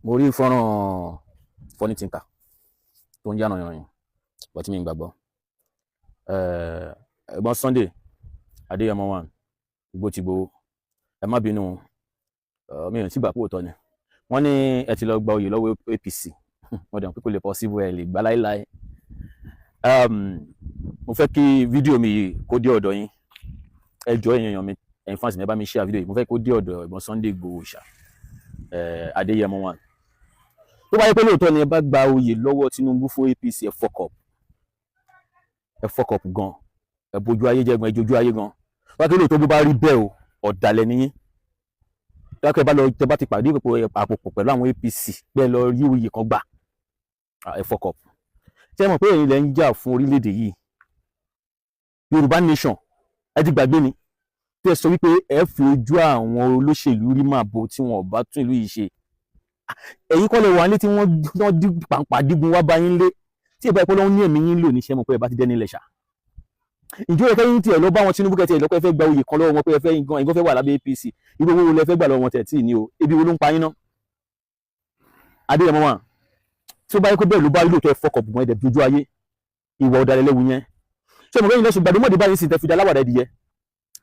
mo rí fọ́nrán Funny Thinker tó ń yànnà yànnà bọ́ tí mi ń gbàgbọ́. Ẹ̀gbọ́n Sunday Adéyẹmọ wà igbó ti gbowó, ẹ má bínú, mi ò tí gbà pé òótọ́ ni. Wọ́n ní ẹ ti lọ gba oyè lọ́wọ́ APC, wọ́n dẹ̀ pé kò lè possible, ẹ lè gbà láíláí. Mo fẹ́ kí fídíò mi yìí kó dé ọ̀dọ̀ yín, ẹ jọ̀ọ́ èèyàn mi, ẹ̀yin fans mi, ẹ bá mi share fídíò yìí, mo fẹ́ kó dé ọ̀dọ̀ ẹ̀gbọ́n Sunday Igboho Òòṣà Adéyẹmọ wà. Tó bá yẹ pé lóòótọ́ ni ẹ bá gba oyè lọ́wọ́ Tinubu fún APC, ẹ fuck up gan, ẹ bójú ayé jẹ́ gan, ẹ jojú ayé gan. Wá kí lóòótọ́ bó bá rí bẹ́ẹ̀ o, ọ̀dàlẹ̀ nìyí. Dákẹ́ bá lọ, tẹ bá ti pàdé àpòpọ̀ pẹ̀lú àwọn APC bẹ́ẹ̀ lọ rí oyè kan gbà, ẹ fuck up. Ṣé ẹ mọ̀ pé ẹ̀yin lẹ ń jà fún orílẹ̀-èdè yìí, Yorùbá nation, ẹ ti gbàgbé ni tí ẹ sọ wípé ẹ fi ojú àwọn olóṣèlú rí màbo tí wọn ò bá tún ìlú yìí ṣe. Ẹ̀yin kọ́ lẹ wà ní tí wọ́n dí pàǹpà dígun wá bá yín lé, tí ẹ bá ìpọ́lọ́ ní ẹ̀mí yín lò ní, ṣe mọ̀ pé ẹ bá ti dẹ́ni ilẹ̀ ṣá. Ìjọ ẹ̀kẹ́ yín tiẹ̀ lọ bá wọn Tinubu kẹ́tì ẹ̀ lọ́pẹ́ fẹ́ gba oyè kan lọ́wọ́ wọn pé ẹ fẹ́ gan, ìgbọ́n fẹ́ wà lábẹ́ APC, irú owó lẹ fẹ́ gbà lọ́wọ́ wọn tẹ̀ tí ní o, ebi wo ló ń pa yín ná. Adéyẹmọ wà tí ó bá yẹ kó bẹ́ẹ̀ ló bá rí lóòótọ́ ẹ fọkọ̀ bùgbọ́n ẹ̀dẹ̀ dojú ayé, ìwà ọ̀dàlẹ̀ lẹ́wu yẹn. Ṣé mo gbẹ́yìn lẹ́sùn gbàdúmọ̀dé báyìí sì tẹ́ fi dá láwàdà ẹ̀dìyẹ,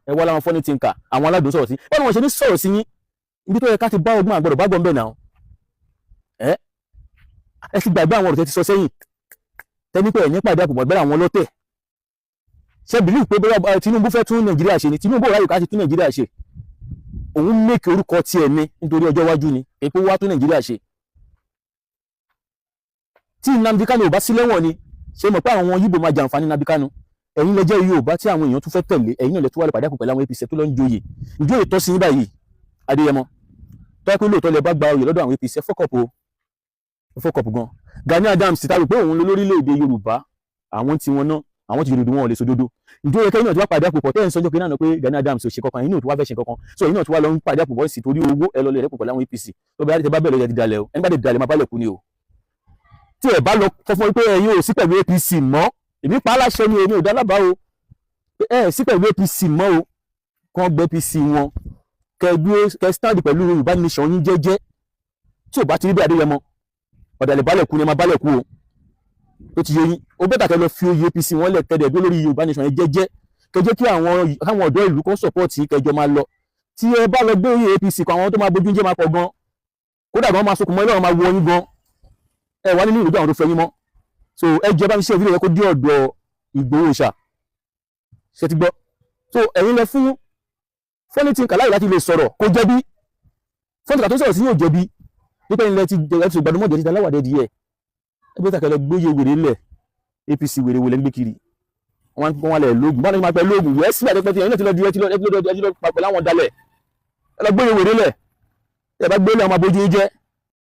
ẹ wá láwọn Funny Thinker, àwọn aládùn sọ̀rọ̀ sí, báwo ni wọ́n ṣe ní sọ̀rọ̀ sí yín ibi tó yẹ ká ti bá ọgbọ́n àgbọ̀dọ̀ bá gbọ́n bẹ́ẹ̀ náà. Ẹ ti gbàgbé àwọn ọ̀rọ̀ tẹ́ ti sọ sẹ́yìn, tẹ́ni pé ẹ̀yìn pàdé àpòpọ̀ gbẹ́rẹ́ àwọn ọlọ́tẹ̀. Ṣé bìlíì pé bóyá Tinubu fẹ́ tún Nàìjíríà ṣe ni? Tinubu ráyè ká ti tún Nàìjíríà ṣe, òun mẹ́kì orúkọ tiẹ̀ ní nítorí ọjọ́ iwájú ni, èpò wá tún Nàìjíríà ṣe. Tí Nnamdi Kanu ò bá sí lẹ́wọ̀n ni, ṣé mọ̀ pé àwọn Yíbò máa jàǹfààní Nnamdi Kanu? Ẹ̀yin lẹ́jẹ́ Yorùbá tí àwọn èèyàn tún fẹ́ tẹ̀lé, ẹ̀yin náà lè tún wà lè pàdé àpò pẹ̀lú àwọn APC tó lọ ń joyè. Ìjòyè tọ́ sí yín báyìí Adéyẹmọ, tó yẹ pé lóòótọ́ lẹ bá gba oyè lọ́dọ̀ àwọn APC, ẹ fuck up gan. Gani Adams ti tàbí pé òun ló lórílẹ̀-èdè Yorùbá, àwọn tí wọn náà, àwọn tí Yorùbá wọn ò lè sódodo. Ìjòyè kẹ́yìn náà tí wá pàdé àpò pọ̀ tẹ́ ẹ̀ ń sọ́jọ́ pé náà pé Gani Adams ò ṣe kankan, ẹ̀yin náà tí wá fẹ́ ṣe kankan, so ẹ̀yin náà tí wá lọ ń pàdé àpò pọ̀ sí torí owó, ẹ lọ lè rẹ́pọ̀ pẹ̀lú àwọn APC. Tó bá bẹ́ẹ̀ lọ yẹ ti dalẹ̀ o, ẹni bá dé dalẹ̀ máa bá lẹ̀ kú ni o. Tí ẹ bá lọ fọ́fọ́ pé ẹ̀yin ò sí pẹ̀lú APC mọ́, èmi pa aláṣẹ ni, èmi ò dá lábàá o, ẹ sí pẹ̀lú APC mọ́ o, kàn gbé APC wọn, kẹ stand pẹ̀lú Yorùbá nation yín jẹ́jẹ́. Tí ò bá ti rí bí Adéyẹmọ, ọ̀dàlẹ̀ balẹ̀ kú ni ẹ máa balẹ̀ kú o. Ó ti yé yín, ó bẹ́tà kẹ lọ fi oyè APC wọn lẹ̀ kẹ́dẹ̀ bí lórí Yorùbá nation yẹn jẹ́jẹ́, kẹjẹ́ kí àwọn ọ̀dọ́ ìlú kan support kẹjọ máa lọ. Tí ẹ bá lọ gbé oyè APC kan, àwọn tó máa bójú jẹ́ máa pọ̀ gan, kódà gan máa sokùn mọ́ Ọlọ́run máa wọ yín gan, ẹ wá nínú ìròjọ́ àwọn tó fẹ́ yín mọ́. So ẹ jẹ́ bá mi ṣe fídíò yẹn kó dé ọ̀dọ̀ Ìgbòho Òòṣà, ṣe ti gbọ́. So ẹ̀yin lẹ fún Funny Thinker láyè láti lè sọ̀rọ̀ kó jẹ̀bi, Funny Thinker tó sọ̀rọ̀ sí yóò jẹ̀bi, nípa ilẹ̀ ti gbàdúmọ̀dé ti dáláwàdé díẹ̀. Ẹ bẹ́ẹ̀ tàkẹ́ lọ gbóyè wèrè lẹ̀, APC wèrè wò lẹ́ gbé kiri, wọ́n lẹ̀ lóògùn, báwọn máa pẹ́ lóògùn, yẹ́ sí àdẹ́pẹ́ tí ẹ̀yin náà ti lọ di ẹ ti lọ papọ̀ láwọn dalẹ̀, ẹ lọ gbóyè wèrè lẹ̀, ẹ bá gbé lẹ̀ ọmọ abojú jẹ́.